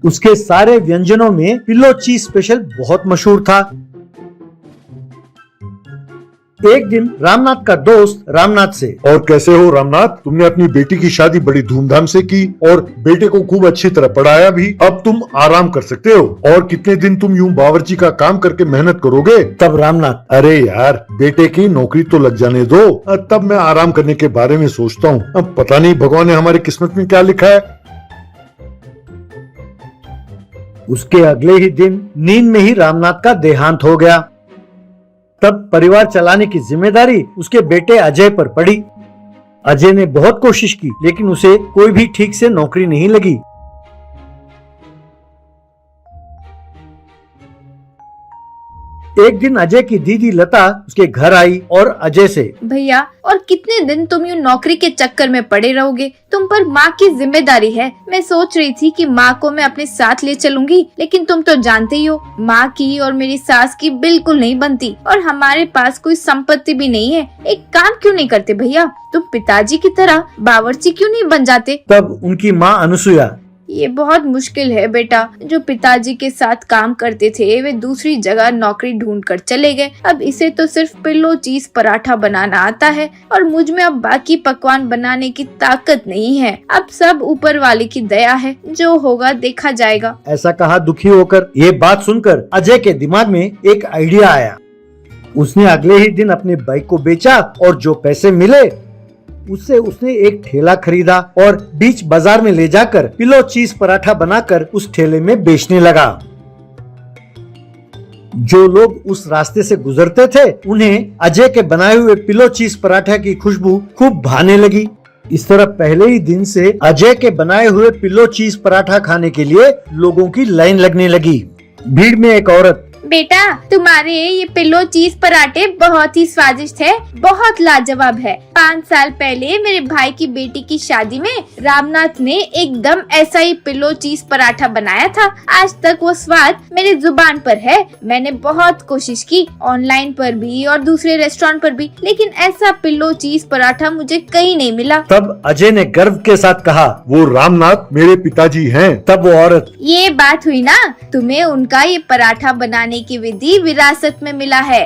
उसके सारे व्यंजनों में पिलो चीज स्पेशल बहुत मशहूर था। एक दिन रामनाथ का दोस्त रामनाथ से, और कैसे हो रामनाथ, तुमने अपनी बेटी की शादी बड़ी धूमधाम से की और बेटे को खूब अच्छी तरह पढ़ाया भी। अब तुम आराम कर सकते हो। और कितने दिन तुम यूं बावर्ची का काम करके मेहनत करोगे? तब रामनाथ, अरे यार, बेटे की नौकरी तो लग जाने दो, तब मैं आराम करने के बारे में सोचता हूँ। अब पता नहीं भगवान ने हमारी किस्मत में क्या लिखा है। उसके अगले ही दिन नींद में ही रामनाथ का देहांत हो गया। तब परिवार चलाने की जिम्मेदारी उसके बेटे अजय पर पड़ी। अजय ने बहुत कोशिश की, लेकिन उसे कोई भी ठीक से नौकरी नहीं लगी। एक दिन अजय की दीदी लता उसके घर आई और अजय से, भैया और कितने दिन तुम यूँ नौकरी के चक्कर में पड़े रहोगे? तुम पर माँ की जिम्मेदारी है। मैं सोच रही थी कि माँ को मैं अपने साथ ले चलूंगी, लेकिन तुम तो जानते ही हो माँ की और मेरी सास की बिल्कुल नहीं बनती, और हमारे पास कोई संपत्ति भी नहीं है। एक काम क्यों नहीं करते भैया? तुम पिताजी की तरह बावर्ची क्यों नहीं बन जाते? तब उनकी माँ अनुसुईया, ये बहुत मुश्किल है बेटा। जो पिताजी के साथ काम करते थे वे दूसरी जगह नौकरी ढूंढ कर चले गए। अब इसे तो सिर्फ पिल्लो चीज पराठा बनाना आता है और मुझ में अब बाकी पकवान बनाने की ताकत नहीं है। अब सब ऊपर वाले की दया है, जो होगा देखा जाएगा। ऐसा कहा दुखी होकर। ये बात सुनकर अजय के दिमाग में एक आइडिया आया। उसने अगले ही दिन अपने बाइक को बेचा और जो पैसे मिले उससे उसने एक ठेला खरीदा और बीच बाजार में ले जाकर पिलो चीज पराठा बनाकर उस ठेले में बेचने लगा। जो लोग उस रास्ते से गुजरते थे उन्हें अजय के बनाए हुए पिलो चीज पराठा की खुशबू खूब भाने लगी। इस तरह पहले ही दिन से अजय के बनाए हुए पिलो चीज पराठा खाने के लिए लोगों की लाइन लगने लगी। भीड़ में एक औरत, बेटा तुम्हारे ये पिल्लो चीज पराठे बहुत ही स्वादिष्ट है, बहुत लाजवाब है। 5 साल पहले मेरे भाई की बेटी की शादी में रामनाथ ने एकदम ऐसा ही पिल्लो चीज पराठा बनाया था। आज तक वो स्वाद मेरे जुबान पर है। मैंने बहुत कोशिश की, ऑनलाइन पर भी और दूसरे रेस्टोरेंट पर भी, लेकिन ऐसा पिल्लो चीज पराठा मुझे कहीं नहीं मिला। तब अजय ने गर्व के साथ कहा, वो रामनाथ मेरे पिताजी हैं। तब वो औरत, ये बात हुई ना, तुम्हें उनका ये पराठा बनाने की विधि विरासत में मिला है।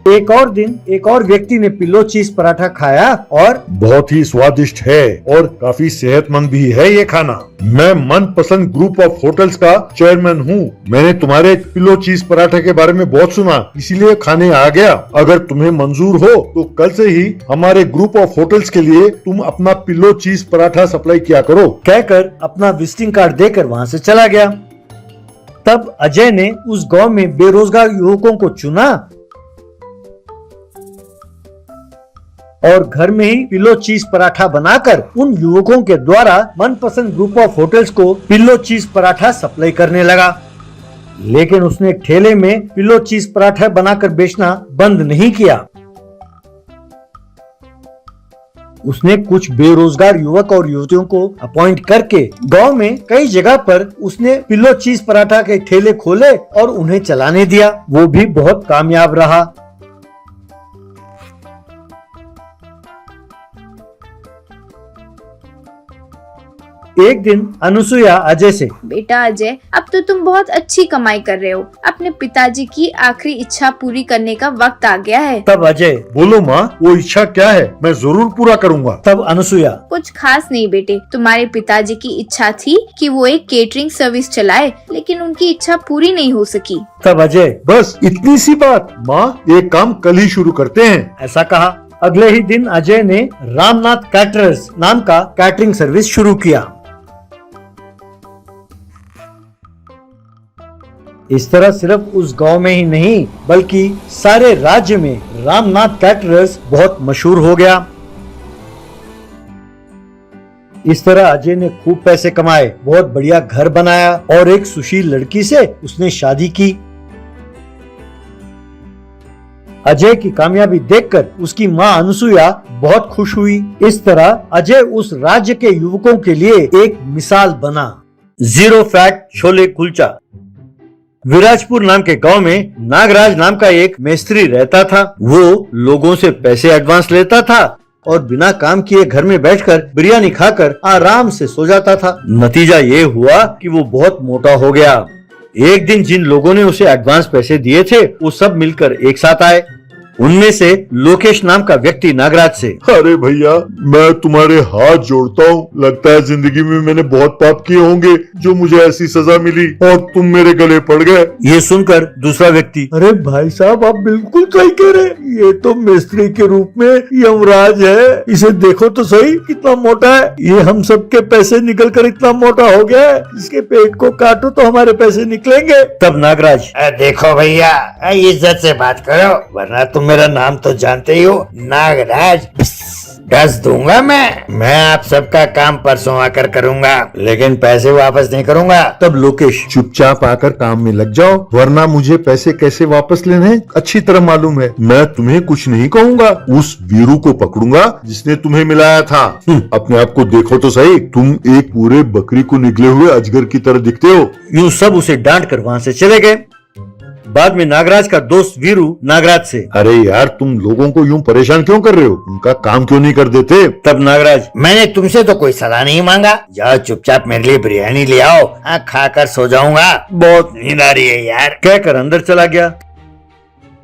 एक और दिन एक और व्यक्ति ने पिलो चीज पराठा खाया और बहुत ही स्वादिष्ट है और काफी सेहतमंद भी है ये खाना। मैं मनपसंद ग्रुप ऑफ होटल्स का चेयरमैन हूँ। मैंने तुम्हारे पिलो चीज पराठे के बारे में बहुत सुना, इसीलिए खाने आ गया। अगर तुम्हें मंजूर हो तो कल से ही हमारे ग्रुप ऑफ होटल्स के लिए तुम अपना पिलो चीज पराठा सप्लाई किया करो। कहकर अपना विजिटिंग कार्ड देकर वहाँ से चला गया। तब अजय ने उस गांव में बेरोजगार युवकों को चुना और घर में ही पिलो चीज पराठा बनाकर उन युवकों के द्वारा मनपसंद ग्रुप ऑफ होटल्स को पिलो चीज पराठा सप्लाई करने लगा। लेकिन उसने ठेले में पिलो चीज पराठा बनाकर बेचना बंद नहीं किया। उसने कुछ बेरोजगार युवक और युवतियों को अपॉइंट करके गांव में कई जगह पर उसने पिलो चीज पराठा के ठेले खोले और उन्हें चलाने दिया। वो भी बहुत कामयाब रहा। एक दिन अनुसुईया अजय से, बेटा अजय, अब तो तुम बहुत अच्छी कमाई कर रहे हो। अपने पिताजी की आखिरी इच्छा पूरी करने का वक्त आ गया है। तब अजय, बोलो माँ, वो इच्छा क्या है? मैं जरूर पूरा करूँगा। तब अनुसुईया, कुछ खास नहीं बेटे, तुम्हारे पिताजी की इच्छा थी कि वो एक केटरिंग सर्विस चलाए, लेकिन उनकी इच्छा पूरी नहीं हो सकी। तब अजय, बस इतनी सी बात माँ, ये काम कल ही शुरू करते हैं। ऐसा कहा। अगले ही दिन अजय ने रामनाथ कैटरर्स नाम का कैटरिंग सर्विस शुरू किया। इस तरह सिर्फ उस गांव में ही नहीं बल्कि सारे राज्य में रामनाथ कैटरर्स बहुत मशहूर हो गया। इस तरह अजय ने खूब पैसे कमाए, बहुत बढ़िया घर बनाया और एक सुशील लड़की से उसने शादी की। अजय की कामयाबी देखकर उसकी माँ अनुसुईया बहुत खुश हुई। इस तरह अजय उस राज्य के युवकों के लिए एक मिसाल बना। 0 फैट छोले कुलचा। विराजपुर नाम के गांव में नागराज नाम का एक मिस्त्री रहता था। वो लोगों से पैसे एडवांस लेता था और बिना काम किए घर में बैठकर बिरयानी खाकर आराम से सो जाता था। नतीजा ये हुआ कि वो बहुत मोटा हो गया। एक दिन जिन लोगों ने उसे एडवांस पैसे दिए थे वो सब मिलकर एक साथ आए। उनमें से लोकेश नाम का व्यक्ति नागराज से, अरे भैया, मैं तुम्हारे हाथ जोड़ता हूँ। लगता है जिंदगी में मैंने बहुत पाप किए होंगे जो मुझे ऐसी सजा मिली और तुम मेरे गले पड़ गए। ये सुनकर दूसरा व्यक्ति, अरे भाई साहब, आप बिल्कुल सही कह रहे हैं। ये तो मिस्त्री के रूप में यमराज है। इसे देखो तो सही, कितना मोटा है। ये हम सबके पैसे निकल कर इतना मोटा हो गया है। इसके पेट को काटो तो हमारे पैसे निकलेंगे। तब नागराज, देखो भैया, इज्जत से बात करो, वरना तुम मेरा नाम तो जानते ही हो, नागराज। डस दूंगा मैं आप सबका काम परसों आकर करूंगा, लेकिन पैसे वापस नहीं करूंगा। तब लोकेश, चुपचाप आकर काम में लग जाओ, वरना मुझे पैसे कैसे वापस लेने हैं अच्छी तरह मालूम है। मैं तुम्हें कुछ नहीं कहूँगा। उस वीरू को पकड़ूंगा जिसने तुम्हें मिलाया था। अपने आप को देखो तो सही, तुम एक पूरे बकरी को निकले हुए अजगर की तरह दिखते हो। यूं सब उसे डांट कर वहाँ से चले गए। बाद में नागराज का दोस्त वीरू नागराज से, अरे यार, तुम लोगों को यूं परेशान क्यों कर रहे हो? उनका काम क्यों नहीं कर देते? तब नागराज, मैंने तुमसे तो कोई सलाह नहीं मांगा। जाओ चुपचाप मेरे लिए बिरयानी ले आओ, खाकर सो जाऊंगा। बहुत नींद आ रही है यार। कहकर अंदर चला गया।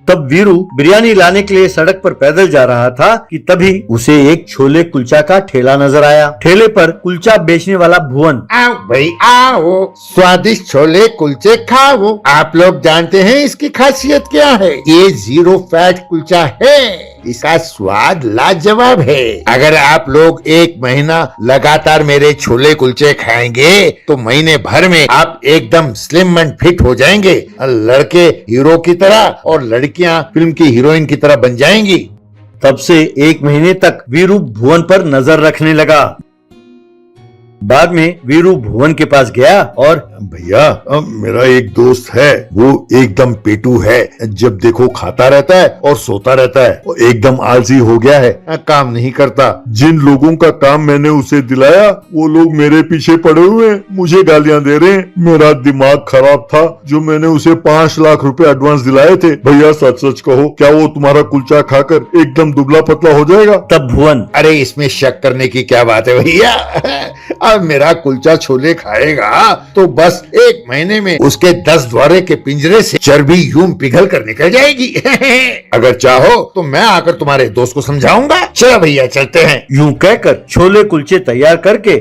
तब वीरू बिरयानी लाने के लिए सड़क पर पैदल जा रहा था कि तभी उसे एक छोले कुलचा का ठेला नजर आया। ठेले पर कुलचा बेचने वाला भुवन, आओ भाई आओ, स्वादिष्ट छोले कुलचे खाओ। आप लोग जानते हैं इसकी खासियत क्या है? ये 0 फैट कुलचा है। इसका स्वाद लाजवाब है। अगर आप लोग 1 महीना लगातार मेरे छोले कुलचे खाएंगे तो महीने भर में आप एकदम स्लिम एंड फिट हो जाएंगे। लड़के हीरो की तरह और लड़कियां फिल्म की हीरोइन की तरह बन जाएंगी। तब से 1 महीने तक वीरू भुवन पर नजर रखने लगा। बाद में वीरू भुवन के पास गया और, भैया, मेरा एक दोस्त है, वो एकदम पेटू है। जब देखो खाता रहता है और सोता रहता है और एकदम आलसी हो गया है, काम नहीं करता। जिन लोगों का काम मैंने उसे दिलाया वो लोग मेरे पीछे पड़े हुए हैं, मुझे गालियां दे रहे हैं। मेरा दिमाग खराब था जो मैंने उसे 5 लाख रुपए एडवांस दिलाए थे। भैया, सच सच कहो, क्या वो तुम्हारा कुलचा खाकर एकदम दुबला पतला हो जाएगा? तब भुवन, अरे इसमें शक करने की क्या बात है भैया। अब मेरा कुलचा छोले खाएगा तो बस 1 महीने में उसके 10 द्वारे के पिंजरे से चर्बी यूं पिघल कर निकल जाएगी। अगर चाहो तो मैं आकर तुम्हारे दोस्त को समझाऊंगा। चलो भैया, चलते हैं। यूं कहकर छोले कुलचे तैयार करके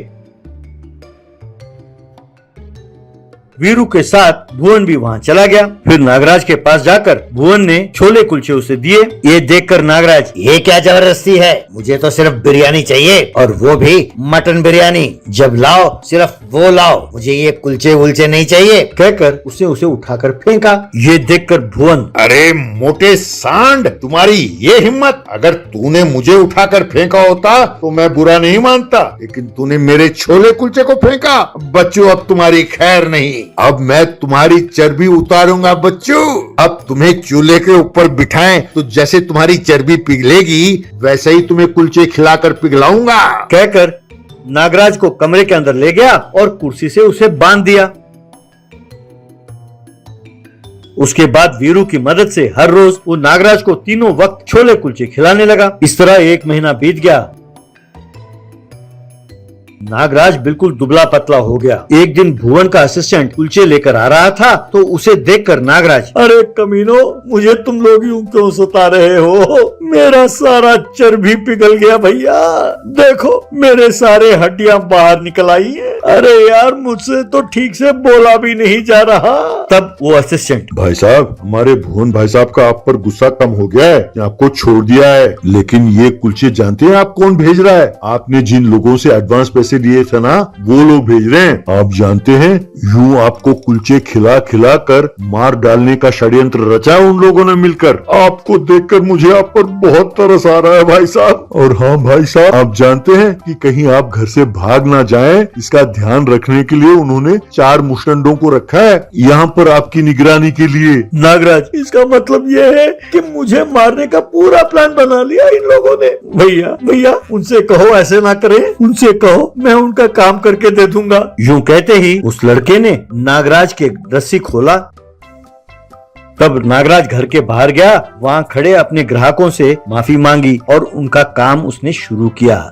वीरू के साथ भुवन भी वहाँ चला गया। फिर नागराज के पास जाकर भुवन ने छोले कुलचे उसे दिए। ये देखकर नागराज, ये क्या जबरदस्ती है? मुझे तो सिर्फ बिरयानी चाहिए, और वो भी मटन बिरयानी। जब लाओ सिर्फ वो लाओ, मुझे ये कुलचे वुलचे नहीं चाहिए। कहकर उसने उसे उठाकर फेंका। ये देखकर भुवन, अरे मोटे सांड, तुम्हारी ये हिम्मत! अगर तूने मुझे उठाकर फेंका होता तो मैं बुरा नहीं मानता, लेकिन तूने मेरे छोले कुलचे को फेंका। बच्चों, अब तुम्हारी खैर नहीं। अब मैं तुम्हारी चर्बी उतारूंगा बच्चों। अब तुम्हें चूल्हे के ऊपर बिठाएं तो जैसे तुम्हारी चर्बी पिघलेगी वैसे ही तुम्हें कुलचे खिलाकर पिघलाऊंगा। कहकर नागराज को कमरे के अंदर ले गया और कुर्सी से उसे बांध दिया। उसके बाद वीरू की मदद से हर रोज वो नागराज को तीनों वक्त छोले कुलचे खिलाने लगा। इस तरह 1 महीना बीत गया। नागराज बिल्कुल दुबला पतला हो गया। एक दिन भुवन का असिस्टेंट कुलचे लेकर आ रहा था तो उसे देखकर नागराज, अरे कमीनो, मुझे तुम लोग यूं क्यों सता रहे हो? मेरा सारा चर्बी पिघल गया भैया। देखो, मेरे सारे हड्डियां बाहर निकल आई है। अरे यार, मुझसे तो ठीक से बोला भी नहीं जा रहा। तब वो असिस्टेंट, भाई साहब, हमारे भुवन भाई साहब का आप पर गुस्सा कम हो गया है, आपको छोड़ दिया है। लेकिन ये कुलचे जानते हैं आप कौन भेज रहा है? आपने जिन लोगों से एडवांस पैसे लिए थे ना, वो लोग भेज रहे हैं। आप जानते हैं, यूं आपको कुलचे खिला खिला कर मार डालने का षड्यंत्र रचा उन लोगों ने मिलकर। आपको देखकर मुझे आप पर बहुत तरस आ रहा है भाई साहब। और हाँ भाई साहब, आप जानते हैं कि कहीं आप घर से भाग ना जाएं, इसका ध्यान रखने के लिए उन्होंने 4 मुस्टंडों को रखा है यहाँ पर आपकी निगरानी के लिए। नागराज, इसका मतलब ये है कि मुझे मारने का पूरा प्लान बना लिया इन लोगों ने। भैया भैया, उनसे कहो ऐसे ना करें। उनसे कहो मैं उनका काम करके दे दूंगा। यूं कहते ही उस लड़के ने नागराज के रस्सी खोला। तब नागराज घर के बाहर गया, वहाँ खड़े अपने ग्राहकों से माफी मांगी और उनका काम उसने शुरू किया।